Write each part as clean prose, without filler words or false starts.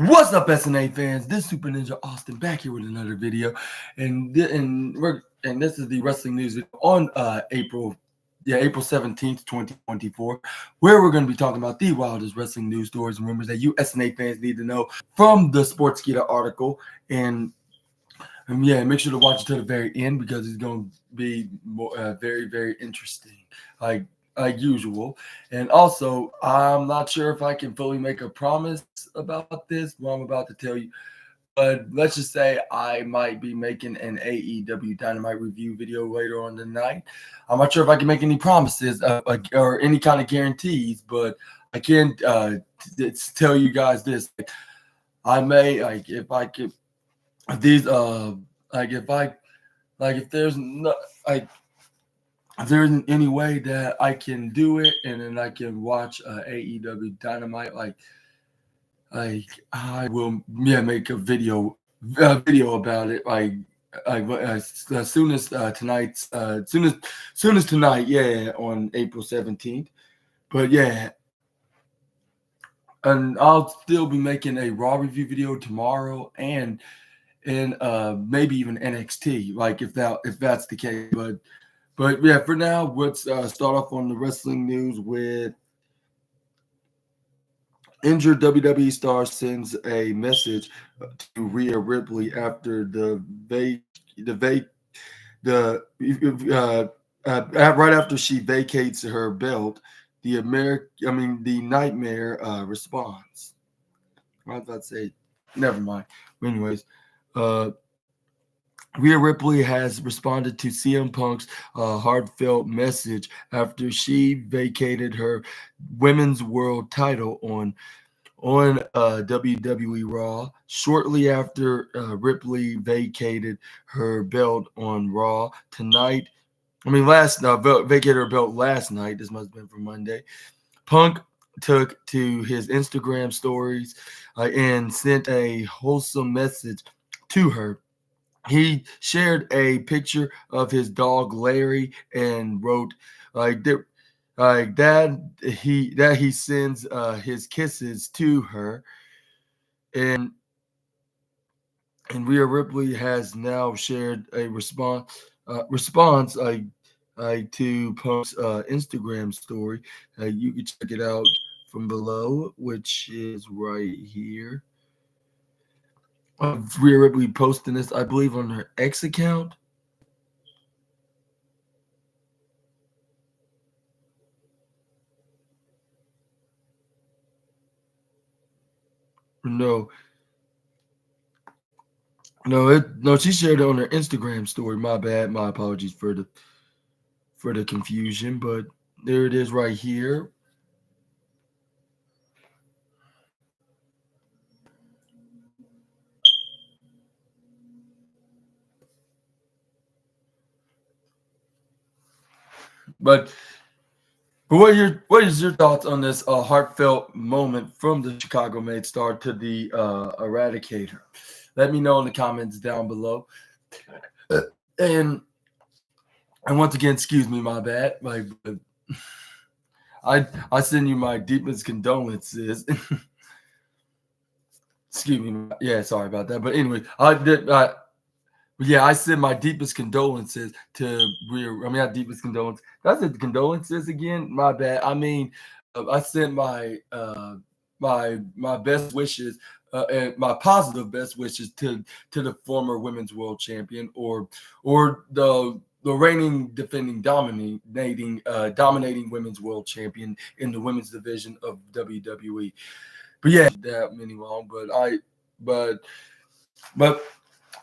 What's up, SNA fans? This Super Ninja Austin back here with another video, and this is the wrestling news video on April 17th, 2024, where we're going to be talking about the wildest wrestling news stories and rumors that you SNA fans need to know from the Sportskeeda article. And yeah, make sure to watch it to the very end because it's going to be very, very interesting. Like usual. And also, I'm not sure if I can fully make a promise about this, what I'm about to tell you. But let's just say I might be making an AEW Dynamite review video later on tonight. I'm not sure if I can make any promises or any kind of guarantees, but I can tell you guys this. I may, if I could, these, if there's no, if there isn't any way that I can do it and then I can watch AEW Dynamite, I will make a video about it as soon as tonight, on April 17th. But yeah, and I'll still be making a Raw review video tomorrow and maybe even NXT, if that's the case. But yeah, for now, let's start off on the wrestling news with injured WWE star sends a message to Rhea Ripley after right after she vacates her belt. The Nightmare responds. I was about to say, never mind. Anyways, Rhea Ripley has responded to CM Punk's heartfelt message after she vacated her Women's World title on WWE Raw. Shortly after Ripley vacated her belt on Raw tonight, vacated her belt last night. This must have been from Monday. Punk took to his Instagram stories and sent a wholesome message to her. He shared a picture of his dog Larry and wrote that he sends his kisses to her, and Rhea Ripley has now shared a response to Punk's Instagram story. You can check it out from below, which is right here. Rhea Ripley posting this, I believe, on her X account. No, she shared it on her Instagram story. My bad. My apologies for the confusion, but there it is right here. But what is your thoughts on this heartfelt moment from the Chicago Made Star to the Eradicator? Let me know in the comments down below. And once again, excuse me, my bad. I send you my deepest condolences. Excuse me. Yeah, sorry about that. But anyway, I send my deepest condolences to Rhea. Not deepest condolences. That's it. Condolences again. My bad. I sent my best wishes and my positive best wishes to the former women's world champion or the reigning, defending, dominating women's world champion in the women's division of WWE. But yeah, that many long.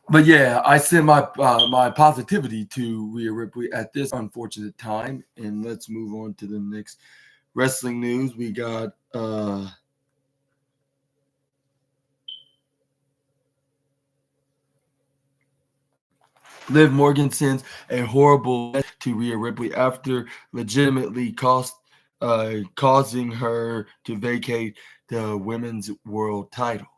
But yeah, I send my my positivity to Rhea Ripley at this unfortunate time, and let's move on to the next wrestling news. We got Liv Morgan sends a horrible message to Rhea Ripley after legitimately causing her to vacate the women's world title.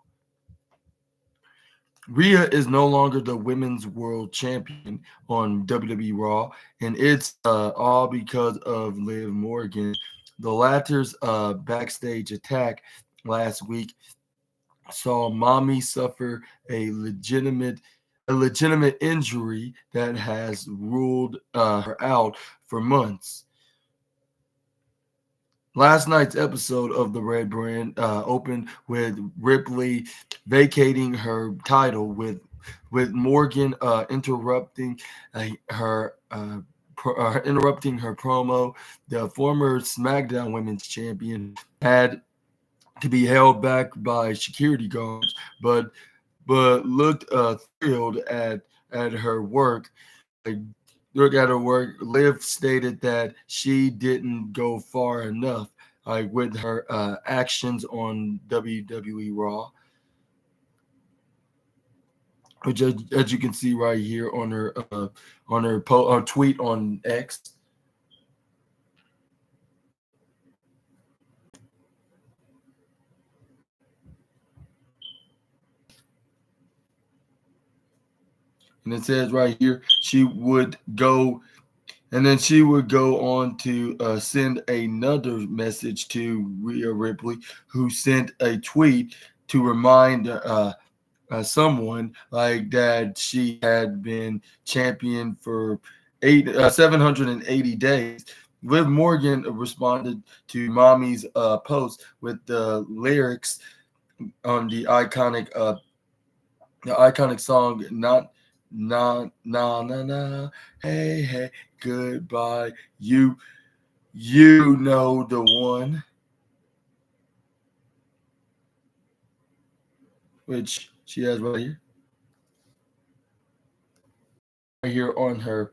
Rhea is no longer the women's world champion on WWE Raw, and it's all because of Liv Morgan. The latter's backstage attack last week saw mommy suffer a legitimate injury that has ruled her out for months. Last night's episode of the Red Brand opened with Ripley vacating her title, with Morgan interrupting her promo. The former SmackDown Women's Champion had to be held back by security guards, but looked thrilled at her work. Like, look at her work. Liv stated that she didn't go far enough, like with her actions on WWE Raw, which, as you can see right here on her tweet on X. And it says right here she would go, and then she would go on to send another message to Rhea Ripley, who sent a tweet to remind someone like that she had been champion for 780 days. Liv Morgan responded to Mommy's post with the lyrics on the iconic song, not na na na na, hey hey, goodbye, you know the one, which she has right here. Right here on her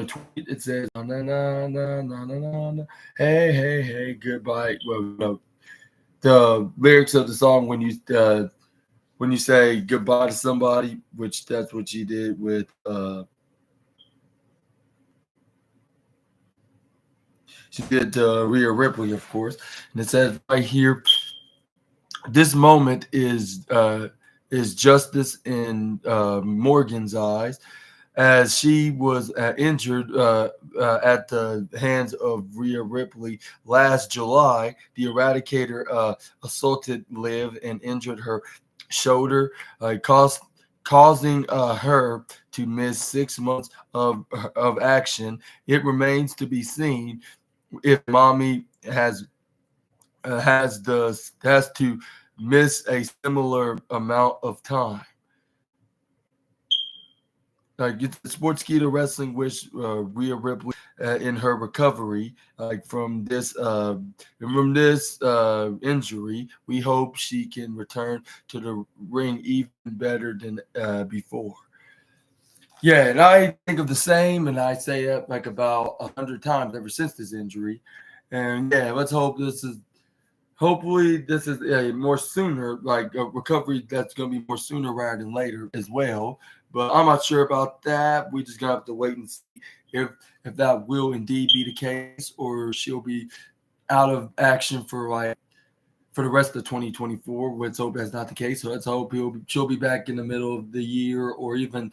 tweet, it says na na na na na na na, hey hey hey, goodbye. Well, no, the lyrics of the song when you say goodbye to somebody, which that's what she did with she did Rhea Ripley, of course. And it says right here, this moment is justice in Morgan's eyes, as she was injured at the hands of Rhea Ripley last July. The Eradicator assaulted Liv and injured her shoulder, causing her to miss 6 months of action. It remains to be seen if Mommy has to miss a similar amount of time. Sportskeeda Wrestling wish Rhea Ripley in her recovery, from this injury. We hope she can return to the ring even better than before. Yeah, and I think of the same, and I say it like about 100 times ever since this injury. And yeah, let's hope hopefully this is a more sooner, like a recovery that's going to be more sooner rather than later as well. But I'm not sure about that. We just gonna have to wait and see if that will indeed be the case, or she'll be out of action for the rest of 2024. Let's hope that's not the case. So let's hope she'll be back in the middle of the year, or even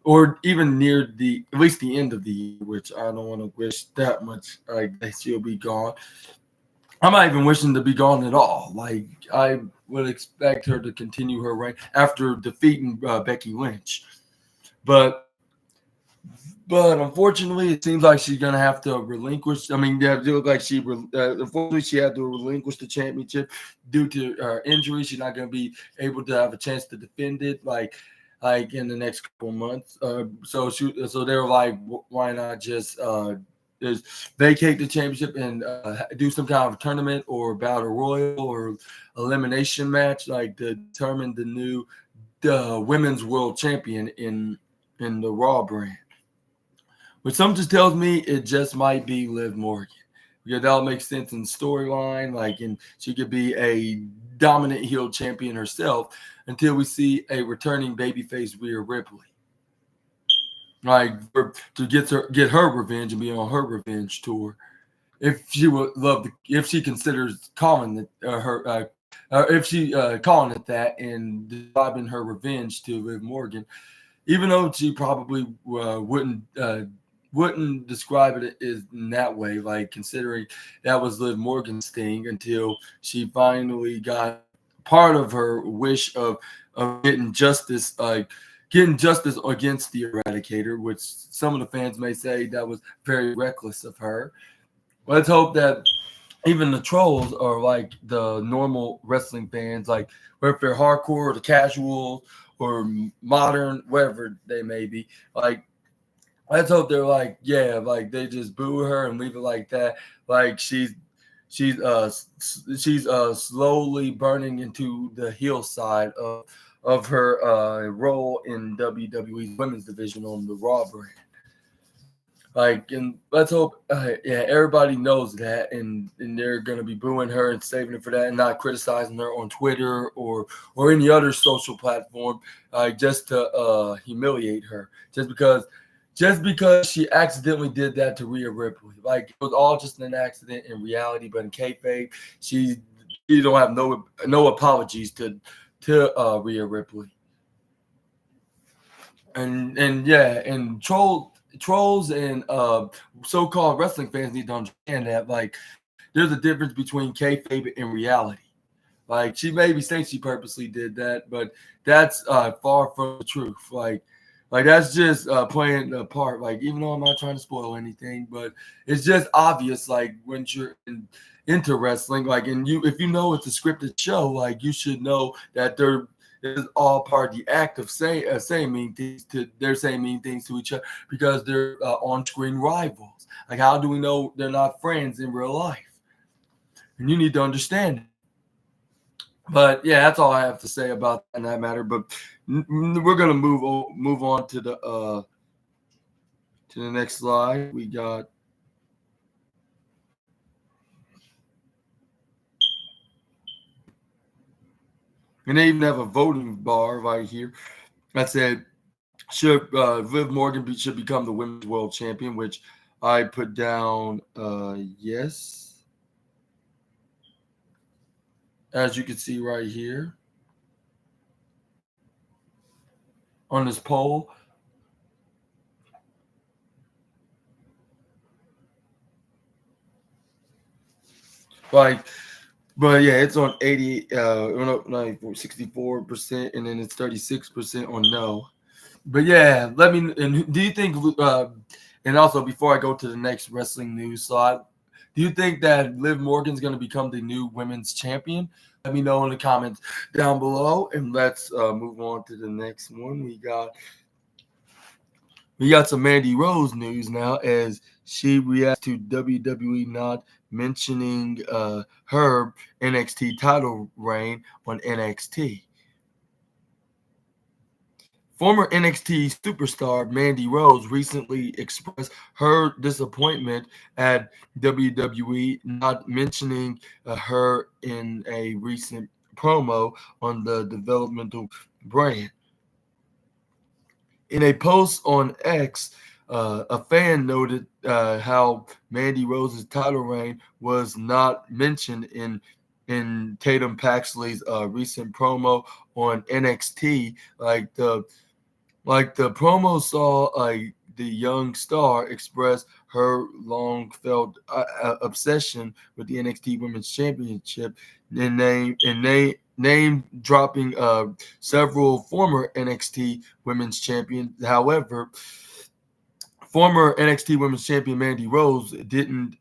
near at least the end of the year, which I don't want to wish that much. Like that she'll be gone. I'm not even wishing to be gone at all. Like I would expect her to continue her reign after defeating Becky Lynch, but unfortunately, it seems like she's gonna have to relinquish. I mean, it look like unfortunately she had to relinquish the championship due to her injury. She's not gonna be able to have a chance to defend it like in the next couple months. So they were like, why not just vacate the championship and do some kind of tournament or battle royal or elimination match, like to determine the new women's world champion in the Raw brand. But something just tells me it just might be Liv Morgan. Because that'll make sense in storyline, and she could be a dominant heel champion herself until we see a returning babyface Rhea Ripley. To get her revenge and be on her revenge tour. If she considers calling it calling it that and describing her revenge to Liv Morgan, even though she probably wouldn't describe it as in that way, like considering that was Liv Morgan's thing until she finally got part of her wish of getting justice against the Eradicator, which some of the fans may say that was very reckless of her. Let's hope that even the trolls are like the normal wrestling fans, like whether they're hardcore or the casual or modern, whatever they may be. Like, let's hope they're like, yeah, like they just boo her and leave it like that. Like she's slowly burning into the heel side of her role in WWE's women's division on the Raw brand. Like, and let's hope, yeah, everybody knows that, and they're gonna be booing her and saving it for that, and not criticizing her on Twitter or any other social platform, just to humiliate her, just because she accidentally did that to Rhea Ripley. Like, it was all just an accident in reality, but in kayfabe, she don't have no apologies to Rhea Ripley. And yeah, and trolls and so-called wrestling fans need to understand that, like, there's a difference between kayfabe and reality. Like, she maybe thinks she purposely did that, but that's far from the truth. Like that's just playing a part. Like, even though I'm not trying to spoil anything, but it's just obvious. Like, when you're into wrestling, like, and if you know it's a scripted show, like, you should know that they're is all part of the act of saying mean things to they're saying mean things to each other because they're on-screen rivals. Like, how do we know they're not friends in real life? And you need to understand it. But yeah, that's all I have to say about that matter. But we're gonna move on to the next slide. We got. And they even have a voting bar right here that said, should Liv Morgan should become the women's world champion, which I put down yes, as you can see right here on this poll. Like, but yeah, it's on 80, 64%, and then it's 36% on no. But yeah, let me. And do you think? And also, before I go to the next wrestling news slide, do you think that Liv Morgan's going to become the new women's champion? Let me know in the comments down below, and let's move on to the next one. We got some Mandy Rose news now as she reacts to WWE not mentioning her NXT title reign on NXT. Former NXT superstar Mandy Rose recently expressed her disappointment at WWE not mentioning her in a recent promo on the developmental brand. In a post on X, a fan noted how Mandy Rose's title reign was not mentioned in Tatum Paxley's recent promo on NXT. Like the promo saw the young star express her long felt obsession with the NXT Women's Championship, and name dropping several former NXT Women's Champions. However, former NXT Women's Champion Mandy Rose didn't